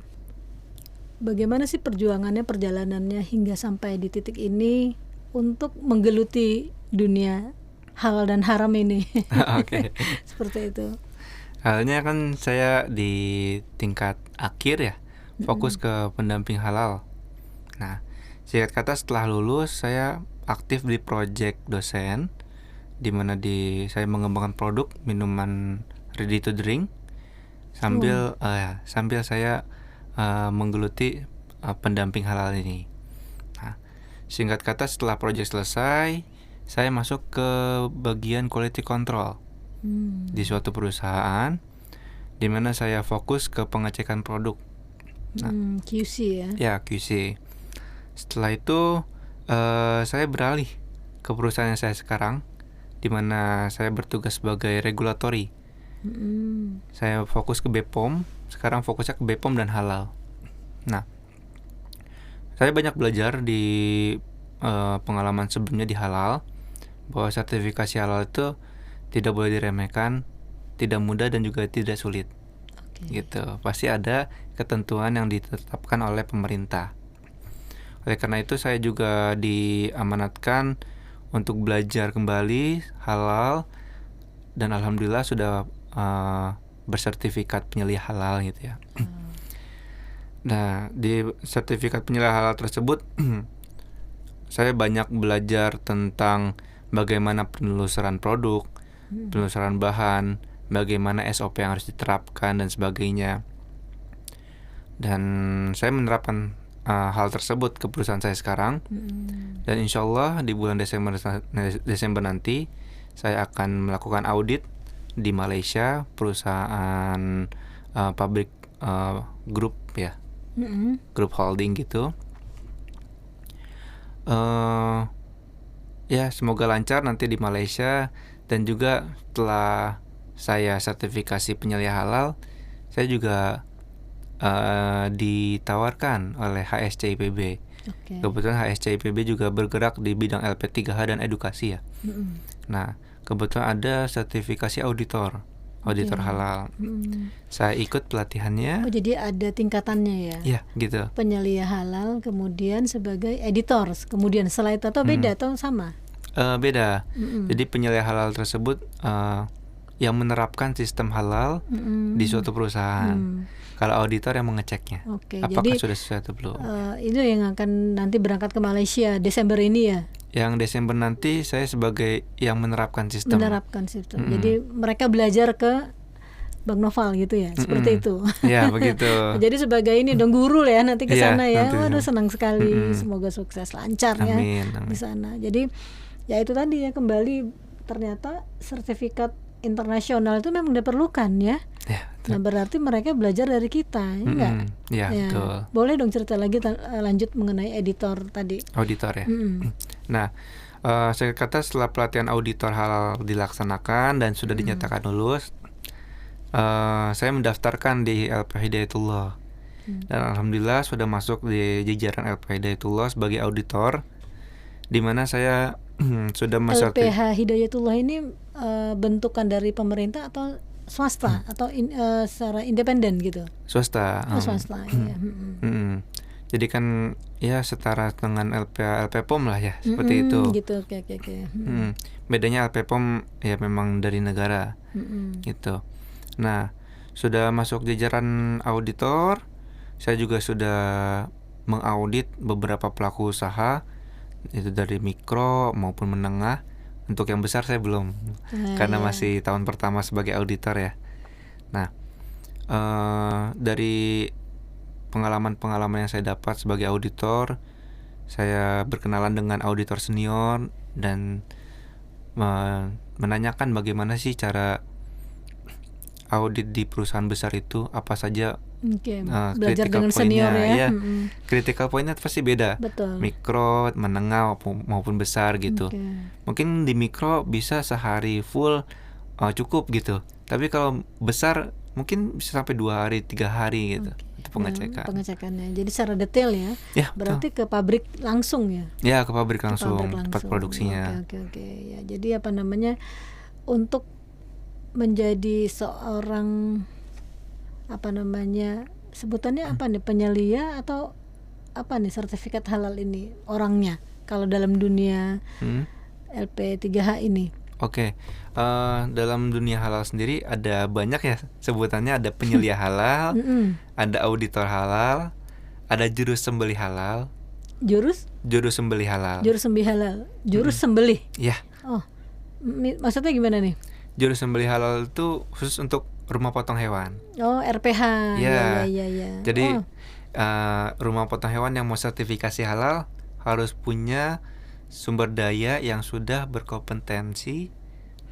Bagaimana sih perjalanannya hingga sampai di titik ini untuk menggeluti dunia halal dan haram ini? Seperti itu. Halnya kan saya di tingkat akhir ya, fokus ke pendamping halal. Nah, singkat kata setelah lulus saya aktif di project dosen, di mana saya mengembangkan produk minuman ready to drink sambil saya menggeluti pendamping halal ini. Nah, singkat kata setelah proyek selesai, saya masuk ke bagian quality control di suatu perusahaan, di mana saya fokus ke pengecekan produk. QC ya? Ya, QC. Setelah itu saya beralih ke perusahaan yang saya sekarang, di mana saya bertugas sebagai regulatory. Saya fokus ke BPOM. Sekarang fokusnya ke BPOM dan halal. Nah, saya banyak belajar di pengalaman sebelumnya di halal, bahwa sertifikasi halal itu tidak boleh diremehkan, tidak mudah dan juga tidak sulit. Gitu. Pasti ada ketentuan yang ditetapkan oleh pemerintah. Oleh karena itu saya juga diamanatkan untuk belajar kembali halal, dan alhamdulillah sudah bersertifikat penyelih halal gitu ya. Nah, di sertifikat penyelih halal tersebut saya banyak belajar tentang bagaimana penelusuran produk, penelusuran bahan, bagaimana SOP yang harus diterapkan dan sebagainya. Dan saya menerapkan hal tersebut ke perusahaan saya sekarang. Dan insya Allah di bulan Desember nanti saya akan melakukan audit di Malaysia, perusahaan pabrik grup ya, grup holding gitu. Ya semoga lancar nanti di Malaysia. Dan juga setelah saya sertifikasi penyelih halal, saya juga ditawarkan oleh HSCIPB. Kebetulan HSCIPB juga bergerak di bidang LP3H dan edukasi ya. Nah, kebetulan ada sertifikasi auditor halal. Saya ikut pelatihannya. Jadi ada tingkatannya ya? Iya, gitu. Penyelih halal, kemudian sebagai editor, kemudian setelah itu atau beda atau sama? Beda. Jadi penyelih halal tersebut yang menerapkan sistem halal di suatu perusahaan. Kalau auditor yang mengeceknya, apakah jadi, sudah sesuai atau belum. Itu yang akan nanti berangkat ke Malaysia Desember ini ya? Yang Desember nanti saya sebagai yang menerapkan sistem. Jadi mereka belajar ke Bang Noval gitu ya, seperti itu. Ya begitu. Jadi sebagai ini dong guru ya nanti ke sana ya. Waduh senang sekali. Semoga sukses lancar amin. Di sana. Jadi ya itu tadi ya, kembali ternyata sertifikat internasional itu memang diperlukan ya. Nah berarti mereka belajar dari kita, enggak? Ya, betul. Boleh dong cerita lagi lanjut mengenai editor tadi. Auditor ya. Nah, saya kata setelah pelatihan auditor halal dilaksanakan dan sudah dinyatakan lulus, saya mendaftarkan di LP Hidayatullah. Dan alhamdulillah sudah masuk di jajaran LP Hidayatullah sebagai auditor, di mana saya sudah masuk. LPH Hidayatullah ini bentukan dari pemerintah atau swasta atau secara independen gitu? Swasta. Swasta. Ya. Jadi kan ya setara dengan LP POM lah ya, seperti itu. Gitu, oke. Bedanya LP POM ya memang dari negara, gitu. Nah, sudah masuk jajaran auditor, saya juga sudah mengaudit beberapa pelaku usaha, itu dari mikro maupun menengah. Untuk yang besar saya belum, karena masih tahun pertama sebagai auditor ya. Nah, dari pengalaman yang saya dapat sebagai auditor, saya berkenalan dengan auditor senior dan menanyakan bagaimana sih cara audit di perusahaan besar itu, apa saja belajar dengan senior ya. Critical pointnya pasti beda. Betul. Mikro, menengah maupun besar gitu. Mungkin di mikro bisa sehari full cukup gitu. Tapi kalau besar mungkin bisa sampai 2 hari, 3 hari gitu. Itu pengecekannya. Jadi secara detail ya. Berarti betul. Ke pabrik langsung ya. Ya, ke pabrik langsung. Tempat produksinya. Oke. Ya, jadi untuk menjadi seorang sebutannya apa nih, penyelia atau apa nih sertifikat halal ini orangnya kalau dalam dunia LP3H ini? Oke. Dalam dunia halal sendiri ada banyak ya sebutannya, ada penyelia halal, ada auditor halal, ada juru sembelih halal. Juru sembelih halal. Juru sembelih. Ya. Oh. Maksudnya gimana nih? Juru sembelih halal itu khusus untuk rumah potong hewan. Oh, RPH. Ya. Jadi rumah potong hewan yang mau sertifikasi halal harus punya sumber daya yang sudah berkompetensi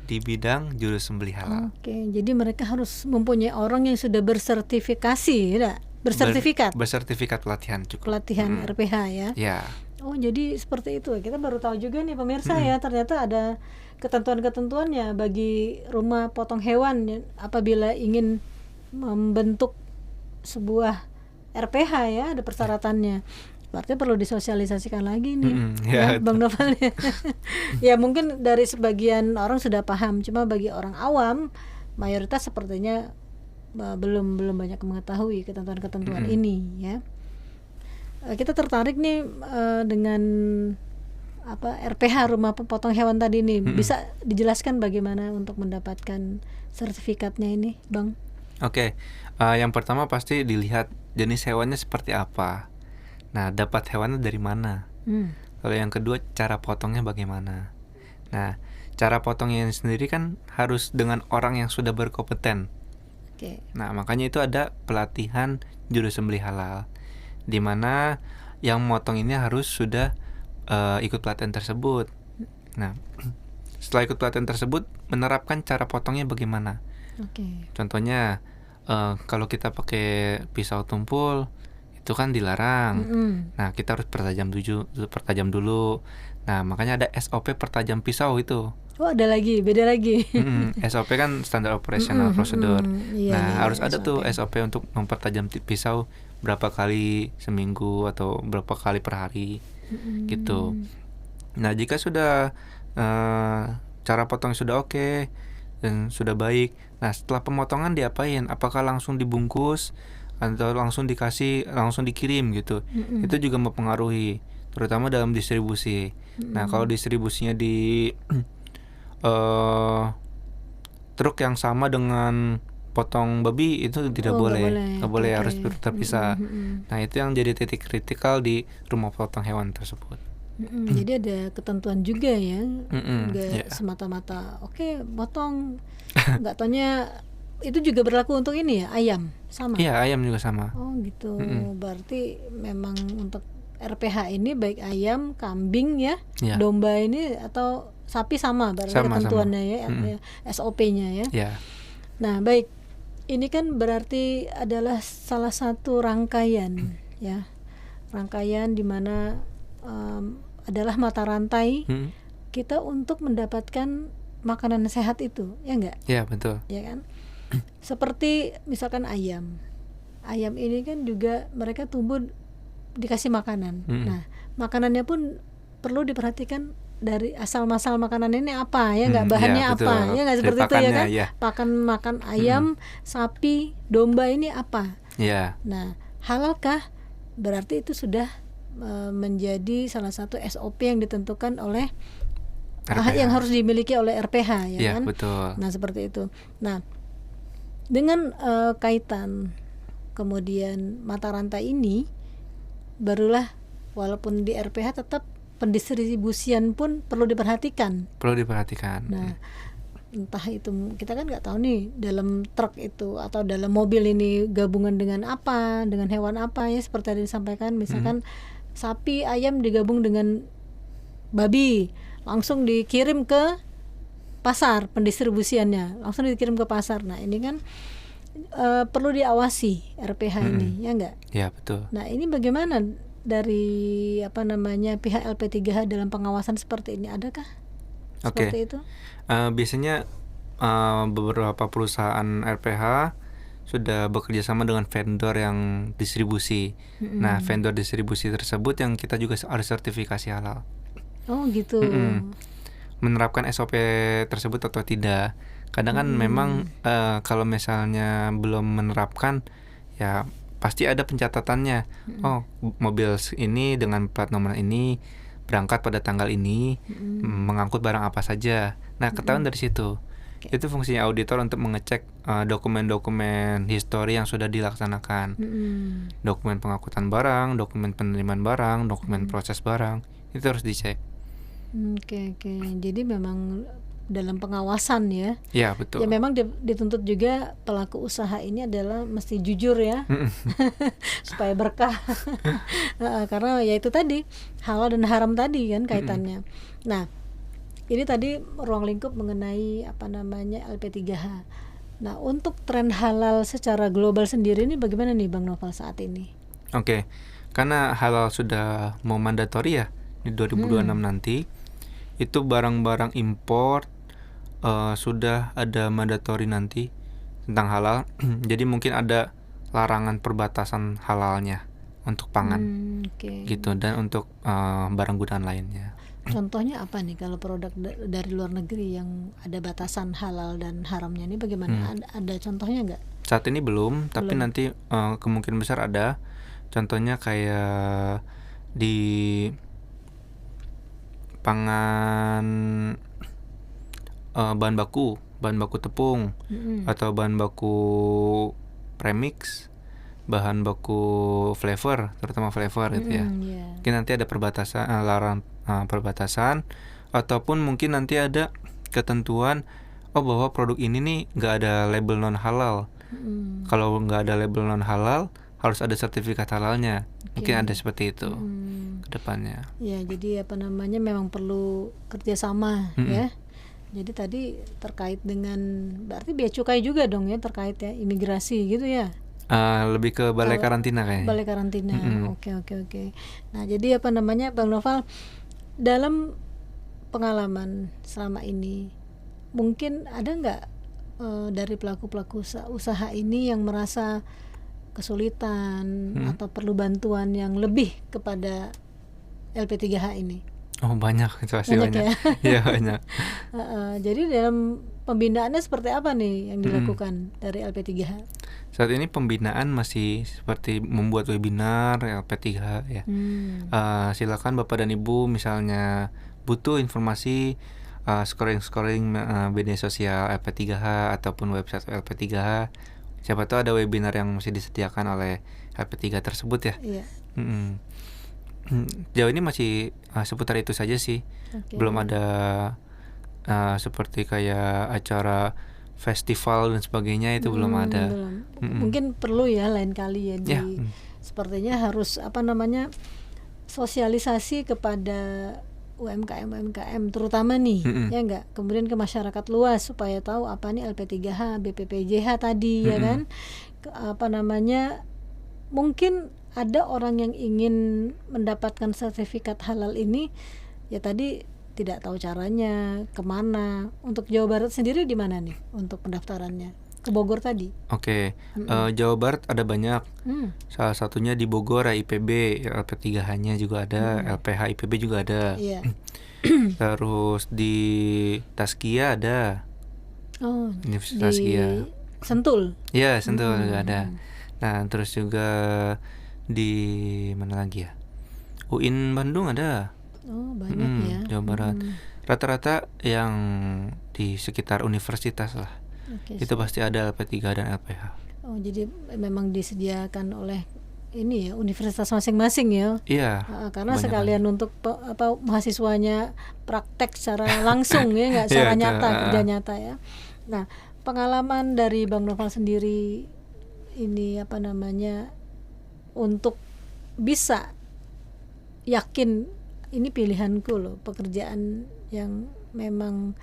di bidang juru sembelih halal. Oke, jadi mereka harus mempunyai orang yang sudah bersertifikasi, ya? Bersertifikat pelatihan cukup. Pelatihan RPH ya. Ya. Oh, jadi seperti itu. Kita baru tahu juga nih pemirsa ya, ternyata ada ketentuan-ketentuannya bagi rumah potong hewan apabila ingin membentuk sebuah RPH ya, ada persyaratannya. Berarti perlu disosialisasikan lagi nih, Bang Noval ya. Ya mungkin dari sebagian orang sudah paham, cuma bagi orang awam mayoritas sepertinya belum banyak mengetahui ketentuan-ketentuan ini ya. Kita tertarik nih dengan RPH rumah potong hewan tadi nih. Bisa dijelaskan bagaimana untuk mendapatkan sertifikatnya ini, Bang? Oke. Yang pertama pasti dilihat jenis hewannya seperti apa. Nah, dapat hewannya dari mana? Lalu yang kedua, cara potongnya bagaimana? Nah, cara potongnya sendiri kan harus dengan orang yang sudah berkompeten. Nah, makanya itu ada pelatihan juru sembelih halal, di mana yang motong ini harus sudah ikut pelatihan tersebut. Nah, setelah ikut pelatihan tersebut, menerapkan cara potongnya bagaimana? Contohnya, kalau kita pakai pisau tumpul, itu kan dilarang. Nah, kita harus pertajam dulu. Nah, makanya ada SOP pertajam pisau itu. Oh, ada lagi, beda lagi. SOP kan standar operational procedure. Harus ada SOP. tuh SOP untuk mempertajam pisau berapa kali seminggu atau berapa kali per hari. Gitu. Nah, jika sudah cara potong sudah oke dan sudah baik, nah setelah pemotongan diapain? Apakah langsung dibungkus atau langsung dikirim gitu? Itu juga mempengaruhi, terutama dalam distribusi. Nah, kalau distribusinya di truk yang sama dengan potong babi itu tidak boleh, harus terpisah. Nah, itu yang jadi titik kritikal di rumah potong hewan tersebut. Jadi ada ketentuan juga ya, nggak semata-mata potong, nggak taunya itu juga berlaku untuk ini ya, ayam sama. Iya, ayam juga sama. Oh gitu. Berarti memang untuk RPH ini baik ayam, kambing ya, domba ini atau sapi sama berarti ketentuannya ya, SOP-nya ya. Nah, baik. Ini kan berarti adalah salah satu rangkaian ya. Rangkaian di mana adalah mata rantai kita untuk mendapatkan makanan sehat itu, ya enggak? Ya, betul. Ya kan? Seperti misalkan ayam. Ayam ini kan juga mereka tumbuh dikasih makanan. Nah, makanannya pun perlu diperhatikan dari asal masal makanan ini apa ya, nggak bahannya apa ya, nggak seperti itu ya kan, makan ayam, sapi, domba ini apa. Nah, halalkah berarti itu sudah menjadi salah satu SOP yang ditentukan oleh yang harus dimiliki oleh RPH, ya kan? Betul. Nah, seperti itu. Nah, dengan kaitan kemudian mata rantai ini, barulah walaupun di RPH tetap pendistribusian pun perlu diperhatikan. Nah, entah itu kita kan nggak tahu nih dalam truk itu atau dalam mobil ini gabungan dengan apa, dengan hewan apa, ya seperti yang disampaikan, misalkan sapi, ayam digabung dengan babi, langsung dikirim ke pasar, pendistribusiannya langsung dikirim ke pasar. Nah, ini kan perlu diawasi RPH ini, ya enggak? Ya, betul. Nah, ini bagaimana dari pihak LP3H dalam pengawasan seperti ini, adakah seperti itu? Biasanya beberapa perusahaan RPH sudah bekerja sama dengan vendor yang distribusi. Nah, vendor distribusi tersebut yang kita juga harus sertifikasi halal. Oh, gitu. Menerapkan SOP tersebut atau tidak. Kadang kan memang kalau misalnya belum menerapkan, ya pasti ada pencatatannya. Oh, mobil ini dengan plat nomor ini berangkat pada tanggal ini, mengangkut barang apa saja. Nah, ketahuan dari situ. Itu fungsinya auditor untuk mengecek dokumen-dokumen histori yang sudah dilaksanakan. Dokumen pengangkutan barang, dokumen penerimaan barang, dokumen proses barang, itu harus dicek. Oke. Jadi memang dalam pengawasan, ya. Ya, betul. Ya, memang dituntut juga pelaku usaha ini adalah mesti jujur, ya. Supaya berkah. Karena ya itu tadi, halal dan haram tadi kan kaitannya. Nah, ini tadi ruang lingkup mengenai LP3H. Nah, untuk tren halal secara global sendiri ini bagaimana nih Bang Noval saat ini? Oke. Karena halal sudah mau mandatori ya di 2026 nanti. Itu barang-barang impor sudah ada mandatori nanti tentang halal. Jadi mungkin ada larangan perbatasan halalnya untuk pangan, gitu, dan untuk barang gudang lainnya. Contohnya apa nih kalau produk dari luar negeri yang ada batasan halal dan haramnya ini bagaimana? Ada contohnya nggak? Saat ini belum, tapi nanti kemungkinan besar ada. Contohnya kayak di pangan, bahan baku tepung, atau bahan baku premix, bahan baku flavor, terutama flavor gitu ya. Mungkin nanti ada perbatasan, larangan perbatasan, ataupun mungkin nanti ada ketentuan bahwa produk ini nih nggak ada label non halal. Kalau nggak ada label non halal, harus ada sertifikat halalnya. Mungkin ada seperti itu ke depannya. Ya, jadi memang perlu kerjasama, ya. Jadi tadi terkait dengan berarti bea cukai juga dong ya, terkait ya imigrasi gitu ya. Lebih ke balai karantina kayaknya. Balai karantina. Oke. Nah, jadi Bang Noval, dalam pengalaman selama ini mungkin ada nggak dari pelaku-pelaku usaha ini yang merasa kesulitan atau perlu bantuan yang lebih kepada LP3H ini? Oh, banyak, itu pasti banyak. Ya, banyak. Jadi dalam pembinaannya seperti apa nih yang dilakukan dari LP3H? Saat ini pembinaan masih seperti membuat webinar LP3H ya. Silakan Bapak dan Ibu misalnya butuh informasi scoring media sosial LP3H ataupun website LP3H. Siapa tahu ada webinar yang masih disediakan oleh LP3 tersebut ya. Iya. Jauh ini masih seputar itu saja sih. Belum ada seperti kayak acara festival dan sebagainya, itu belum ada. Mungkin perlu ya lain kali ya. Sepertinya harus sosialisasi kepada UMKM terutama nih, ya enggak, kemudian ke masyarakat luas supaya tahu apa nih LP3H, BPPJH tadi, ya kan. Mungkin ada orang yang ingin mendapatkan sertifikat halal ini, ya tadi tidak tahu caranya kemana. Untuk Jawa Barat sendiri di mana nih untuk pendaftarannya? Ke Bogor tadi? Oke. Jawa Barat ada banyak. Salah satunya di Bogor IPB, LP3H-nya juga ada, LPH IPB juga ada. Terus di Taskia ada. Universitas Taskia. Sentul? Iya, Sentul juga ada. Nah, terus juga di mana lagi ya? UIN Bandung ada. Oh, banyak ya. Jawa Barat. Rata-rata yang di sekitar universitas lah. Itu pasti ada LP3 dan LPH. Oh, jadi memang disediakan oleh ini ya, universitas masing-masing ya. Iya. Karena sekalian untuk mahasiswanya praktek secara langsung ya, nggak secara nyata, kerja nyata ya. Nah, pengalaman dari Bang Noval sendiri ini untuk bisa yakin ini pilihanku loh, pekerjaan yang memang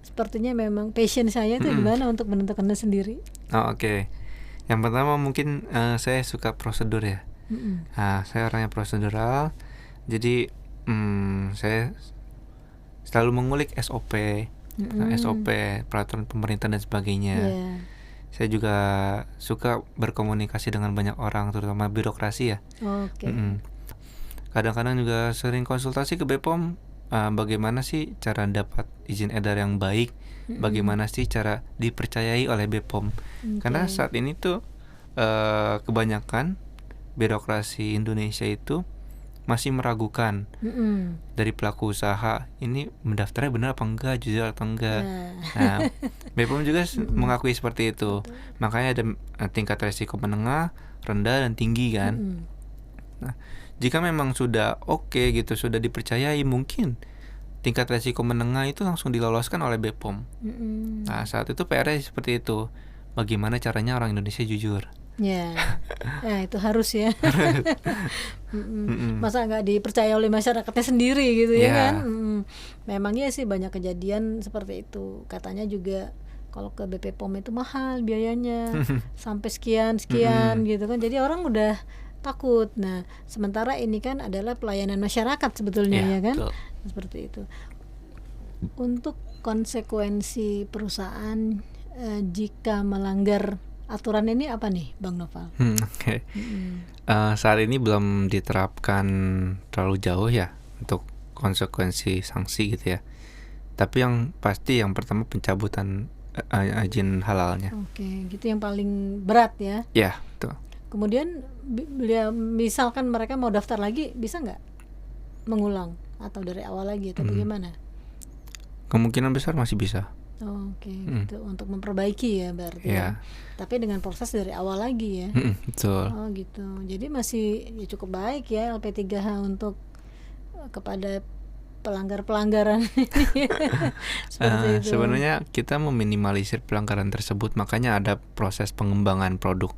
sepertinya memang passion saya itu gimana untuk menentukannya sendiri? Oke. Yang pertama mungkin saya suka prosedur ya. Saya orangnya prosedural, jadi saya selalu mengulik SOP, peraturan pemerintah dan sebagainya. Saya juga suka berkomunikasi dengan banyak orang, terutama birokrasi ya. Kadang-kadang juga sering konsultasi ke BPOM, bagaimana sih cara dapat izin edar yang baik, bagaimana sih cara dipercayai oleh BPOM. Karena saat ini tuh kebanyakan birokrasi Indonesia itu masih meragukan dari pelaku usaha, ini mendaftarnya benar apa enggak, jujur atau enggak. Nah, BPOM juga mengakui seperti itu. Makanya ada tingkat resiko menengah, rendah, dan tinggi kan. Nah, jika memang sudah oke gitu, sudah dipercayai, mungkin tingkat resiko menengah itu langsung diloloskan oleh BPOM. Nah, saat itu PR-nya seperti itu. Bagaimana caranya orang Indonesia jujur? Nah itu harus ya. Masa nggak dipercaya oleh masyarakatnya sendiri gitu ya kan? Memangnya sih banyak kejadian seperti itu. Katanya juga kalau ke BP POM itu mahal biayanya, sampai sekian gitu kan. Jadi orang udah takut. Nah sementara ini kan adalah pelayanan masyarakat sebetulnya ya kan? Betul. Seperti itu. Untuk konsekuensi perusahaan jika melanggar aturan ini apa nih Bang Noval? Saat ini belum diterapkan terlalu jauh ya untuk konsekuensi sanksi gitu ya. Tapi yang pasti yang pertama pencabutan izin halalnya. Gitu yang paling berat ya. Ya, betul. Kemudian misalkan mereka mau daftar lagi, bisa nggak mengulang atau dari awal lagi atau bagaimana? Kemungkinan besar masih bisa. Gitu untuk memperbaiki ya berarti ya. Tapi dengan proses dari awal lagi ya. Betul. Gitu. Jadi masih cukup baik ya LP3H untuk kepada pelanggaran seperti itu. Sebenarnya kita meminimalisir pelanggaran tersebut, makanya ada proses pengembangan produk.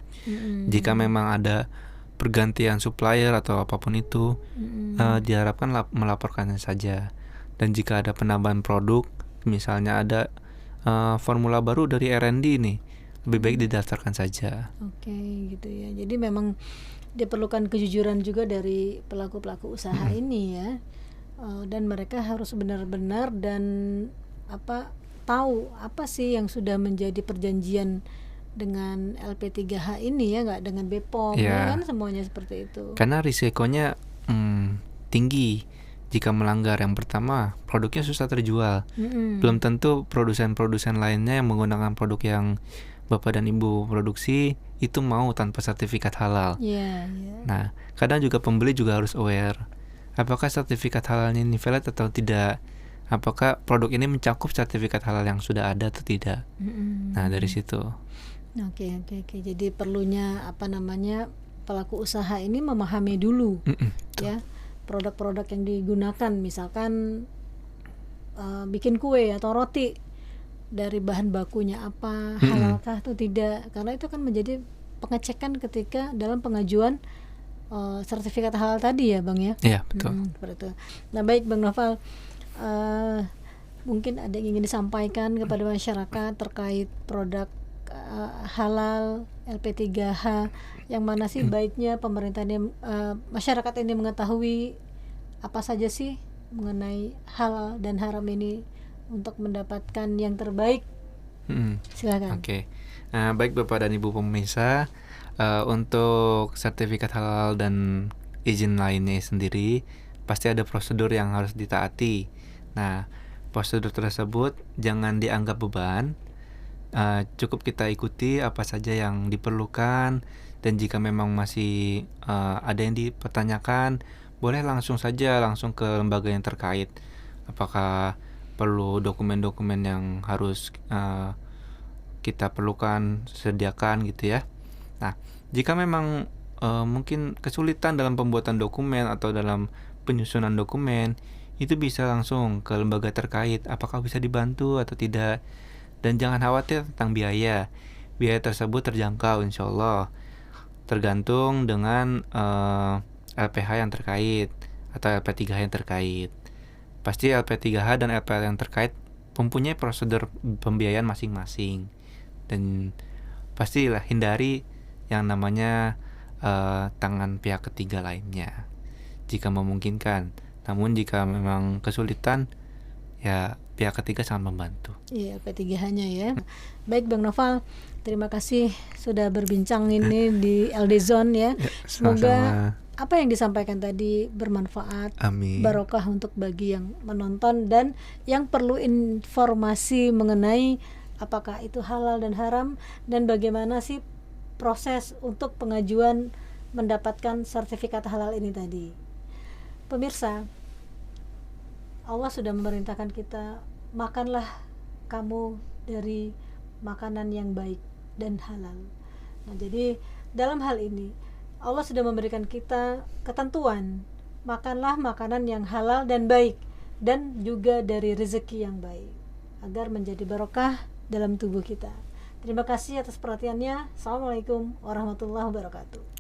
Jika memang ada pergantian supplier atau apapun itu, diharapkan melaporkannya saja. Dan jika ada penambahan produk, misalnya ada formula baru dari R&D nih, lebih baik didaftarkan saja. Gitu ya. Jadi memang diperlukan kejujuran juga dari pelaku-pelaku usaha ini ya. Dan mereka harus benar-benar dan tahu apa sih yang sudah menjadi perjanjian dengan LP3H ini ya, nggak dengan BPOM ya kan, semuanya seperti itu. Karena risikonya tinggi. Jika melanggar, yang pertama produknya susah terjual. Belum tentu produsen-produsen lainnya yang menggunakan produk yang Bapak dan Ibu produksi itu mau tanpa sertifikat halal. Nah, kadang juga pembeli juga harus aware. Apakah sertifikat halalnya ini valid atau tidak? Apakah produk ini mencakup sertifikat halal yang sudah ada atau tidak? Nah, dari situ. Oke. Jadi perlunya pelaku usaha ini memahami dulu ya produk-produk yang digunakan, misalkan bikin kue atau roti, dari bahan bakunya apa, halalkah atau tidak, karena itu kan menjadi pengecekan ketika dalam pengajuan sertifikat halal tadi ya Bang ya. Iya betul. Seperti itu. Nah baik Bang Noval, mungkin ada yang ingin disampaikan kepada masyarakat terkait produk halal LP3H, yang mana sih baiknya pemerintah ini, masyarakat ini mengetahui apa saja sih mengenai halal dan haram ini untuk mendapatkan yang terbaik. Silakan. Baik Bapak dan Ibu pemirsa, untuk sertifikat halal dan izin lainnya sendiri pasti ada prosedur yang harus ditaati. Nah, prosedur tersebut jangan dianggap beban. Cukup kita ikuti apa saja yang diperlukan, Dan jika memang masih ada yang dipertanyakan, boleh langsung ke lembaga yang terkait. Apakah perlu dokumen-dokumen yang harus kita perlukan sediakan gitu ya. Nah, jika memang mungkin kesulitan dalam pembuatan dokumen atau dalam penyusunan dokumen, itu bisa langsung ke lembaga terkait, apakah bisa dibantu atau tidak. Dan jangan khawatir tentang biaya. Biaya tersebut terjangkau insya Allah, tergantung dengan LPH yang terkait atau LP3H yang terkait. Pasti LP3H dan LPH yang terkait mempunyai prosedur pembiayaan masing-masing. Dan pastilah hindari yang namanya tangan pihak ketiga lainnya jika memungkinkan. Namun jika memang kesulitan, ya pihak ketiga sangat membantu. Iya, P3H-nya ya. Baik Bang Noval, terima kasih sudah berbincang ini di LD Zone ya. Semoga apa yang disampaikan tadi bermanfaat, amin, barokah untuk bagi yang menonton dan yang perlu informasi mengenai apakah itu halal dan haram dan bagaimana sih proses untuk pengajuan mendapatkan sertifikat halal ini tadi. Pemirsa, Allah sudah memerintahkan kita, makanlah kamu dari makanan yang baik dan halal. Nah, jadi dalam hal ini Allah sudah memberikan kita ketentuan, makanlah makanan yang halal dan baik dan juga dari rezeki yang baik agar menjadi barokah dalam tubuh kita. Terima kasih atas perhatiannya. Assalamualaikum warahmatullahi wabarakatuh.